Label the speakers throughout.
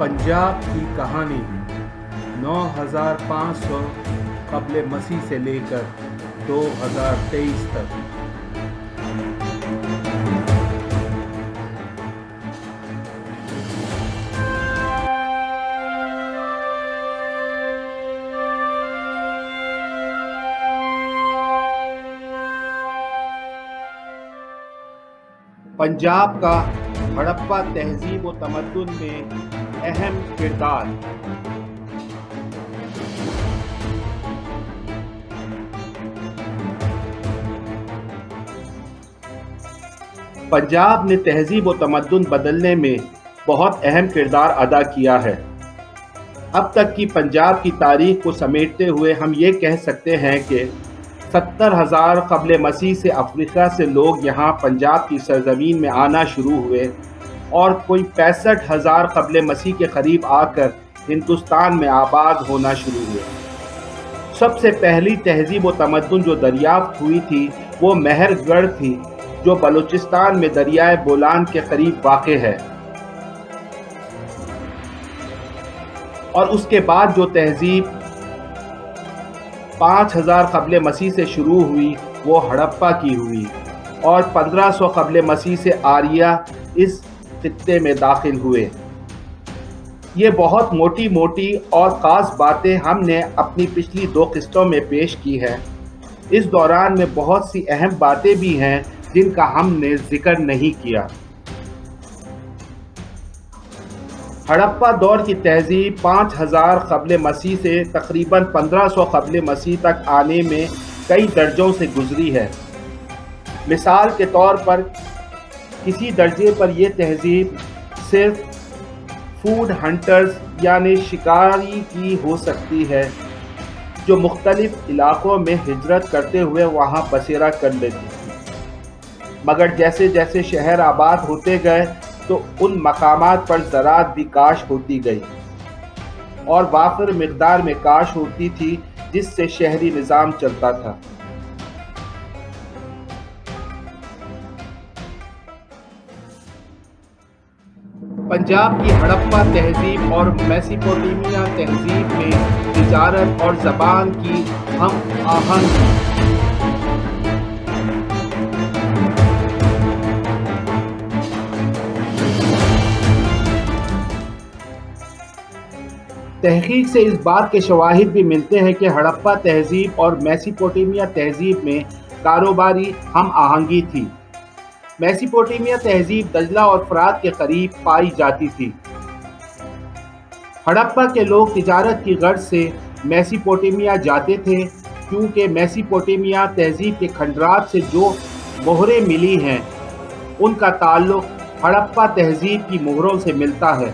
Speaker 1: पंजाब की कहानी 9500 क़ब्ल मसीह से लेकर 2023 तक। पंजाब का हड़प्पा तहजीब व तमद्दुन में अहम किरदार। पंजाब ने तहजीब व तमद्दुन बदलने में बहुत अहम किरदार अदा किया है। अब तक की पंजाब की तारीख को समेटते हुए हम ये कह सकते हैं कि 70,000 क़ब्ल मसीह से अफ्रीका से लोग यहाँ पंजाब की सरज़मीन में आना शुरू हुए और कोई 65,000 क़ब्ल मसीह के करीब आकर हिंदुस्तान में आबाद होना शुरू हुए। सबसे पहली तहजीब व तमद्दुन जो दरियाफ्त हुई थी वो मेहरगढ़ थी, जो बलूचिस्तान में दरियाए बोलान के करीब वाक़े है। और उसके बाद जो तहजीब 5,000 क़ब्ल मसीह से शुरू हुई वो हड़प्पा की हुई और 1500 क़ब्ल मसीह से आर्या इस खित्ते में दाखिल हुए। ये बहुत मोटी मोटी और ख़ास बातें हमने अपनी पिछली 2 किस्तों में पेश की हैं। इस दौरान में बहुत सी अहम बातें भी हैं जिनका हमने जिक्र नहीं किया। हड़प्पा दौर की तहजीब 5,000 क़ब्ल मसीह से तकरीबन 1500 क़ब्ल मसीह तक आने में कई दर्जों से गुजरी है। मिसाल के तौर पर किसी दर्जे पर यह तहजीब सिर्फ फूड हंटर्स यानी शिकारी की हो सकती है, जो मुख्तलिफ इलाक़ों में हिजरत करते हुए वहाँ बसेरा कर लेती थी। मगर जैसे जैसे शहर आबाद होते गए तो उन मकामात पर ज़राअत भी काश होती गई और वाफिर मिक़दार में काश होती थी, जिससे शहरी निज़ाम चलता था। पंजाब की हड़प्पा तहजीब और मेसोपोटामिया तहजीब में तिजारत और ज़बान की हम आहंगी। तहकीक से इस बात के शवाहिद भी मिलते हैं कि हड़प्पा तहजीब और मेसोपोटामिया तहजीब में कारोबारी हम आहंगी थी। मेसोपोटामिया तहजीब दजला और फ़रात के करीब पाई जाती थी। हड़प्पा के लोग तिजारत की गर्ज से मेसोपोटामिया जाते थे, क्योंकि मेसोपोटामिया तहजीब के खंडरात से जो मोहरें मिली हैं उनका ताल्लुक़ हड़प्पा तहजीब की मोहरों से मिलता है।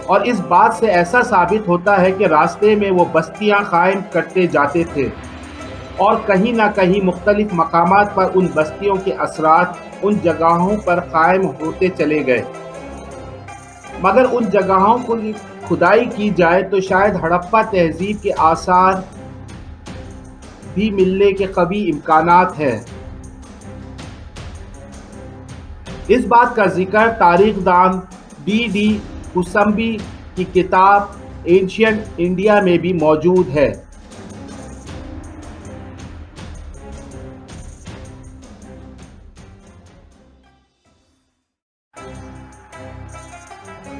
Speaker 1: और इस बात से ऐसा साबित होता है कि रास्ते में वो बस्तियां कायम करते जाते थे और कहीं ना कहीं मुख्तलिफ मकामात पर उन बस्तियों के असरात उन जगहों पर कायम होते चले गए। मगर उन जगहों को खुदाई की जाए तो शायद हड़प्पा तहजीब के आसार भी मिलने के कभी इम्कानात है। इस बात का जिक्र तारीखदान D.D. कुसम्बी की किताब एंशिएंट इंडिया में भी मौजूद है।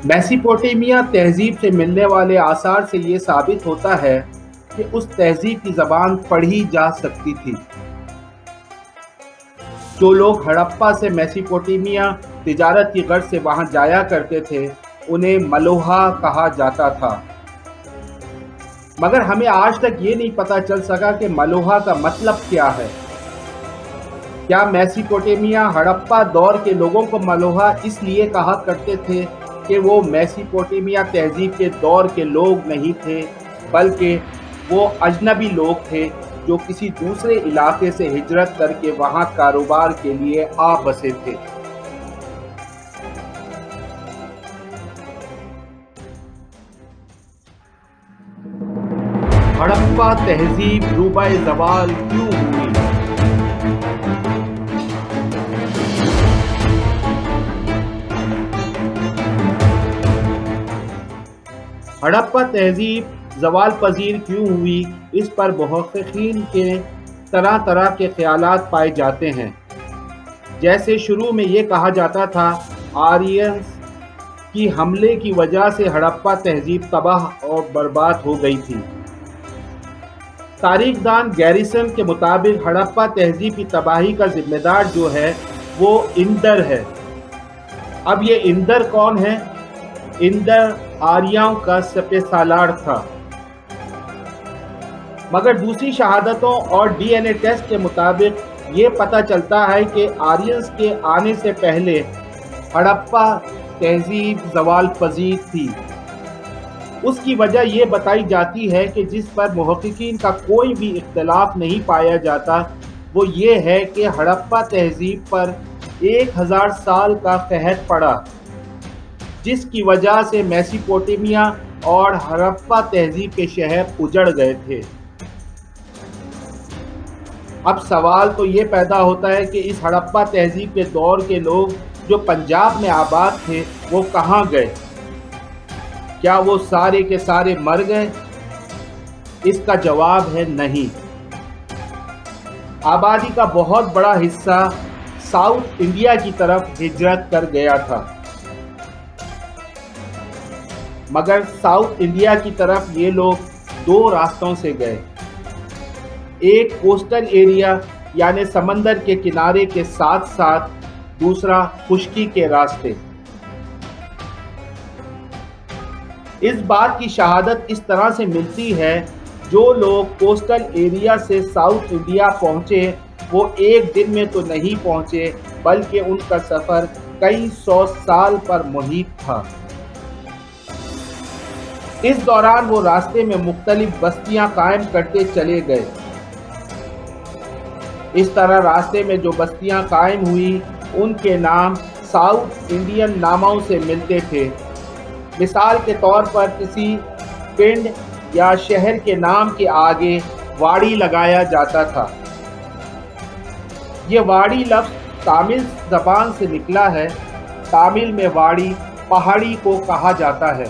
Speaker 1: मेसोपोटामिया तहजीब से मिलने वाले आसार से ये साबित होता है कि उस तहजीब की ज़बान पढ़ी जा सकती थी। जो लोग हड़प्पा से मेसोपोटामिया तिजारत की गर्ज से वहाँ जाया करते थे उन्हें मलोहा कहा जाता था। मगर हमें आज तक ये नहीं पता चल सका कि मलोहा का मतलब क्या है। क्या मेसोपोटामिया हड़प्पा दौर के लोगों को मलोहा इसलिए कहा करते थे कि वो मेसोपोटामिया तहजीब के दौर के लोग नहीं थे, बल्कि वो अजनबी लोग थे जो किसी दूसरे इलाके से हिजरत करके वहाँ कारोबार के लिए आ बसे थे। हड़प्पा तहजीब रूबाए ज़वाल क्यों हुई? हड़प्पा तहजीब ज़वाल पजीर क्यों हुई, इस पर मुहक्किकीन के तरह तरह के ख्यालात पाए जाते हैं। जैसे शुरू में ये कहा जाता था आर्यंस की हमले की वजह से हड़प्पा तहजीब तबाह और बर्बाद हो गई थी। तारीखदान गैरिसन के मुताबिक हड़प्पा तहजीब की तबाही का जिम्मेदार जो है वो इंदर है। अब ये इंदर कौन है? इंदर आर्यों का सपेसालार था। मगर दूसरी शहादतों और डीएनए टेस्ट के मुताबिक ये पता चलता है कि आर्यंस के आने से पहले हड़प्पा तहजीब ज़वाल पजीर थी। उसकी वजह ये बताई जाती है कि जिस पर मुहक्किकीन का कोई भी इख्तलाफ नहीं पाया जाता वो ये है कि हड़प्पा तहजीब पर 1000 साल का कहर पड़ा, जिसकी वजह से मेसोपोटामिया और हड़प्पा तहजीब के शहर उजड़ गए थे। अब सवाल तो ये पैदा होता है कि इस हड़प्पा तहजीब के दौर के लोग जो पंजाब में आबाद थे वो कहाँ गए? क्या वो सारे के सारे मर गए? इसका जवाब है नहीं। आबादी का बहुत बड़ा हिस्सा साउथ इंडिया की तरफ हिजरत कर गया था। मगर साउथ इंडिया की तरफ ये लोग दो रास्तों से गए। एक कोस्टल एरिया यानी समंदर के किनारे के साथ साथ, दूसरा खुश्की के रास्ते। इस बात की शहादत इस तरह से मिलती है, जो लोग कोस्टल एरिया से साउथ इंडिया पहुंचे वो एक दिन में तो नहीं पहुंचे, बल्कि उनका सफ़र कई 100 साल पर मुहित था। इस दौरान वो रास्ते में मुख्तलिफ बस्तियां कायम करते चले गए। इस तरह रास्ते में जो बस्तियां कायम हुई उनके नाम साउथ इंडियन नामों से मिलते थे। मिसाल के तौर पर किसी पिंड या शहर के नाम के आगे वाड़ी लगाया जाता था। ये वाड़ी लफ्ज़ तमिल ज़बान से निकला है। तमिल में वाड़ी पहाड़ी को कहा जाता है।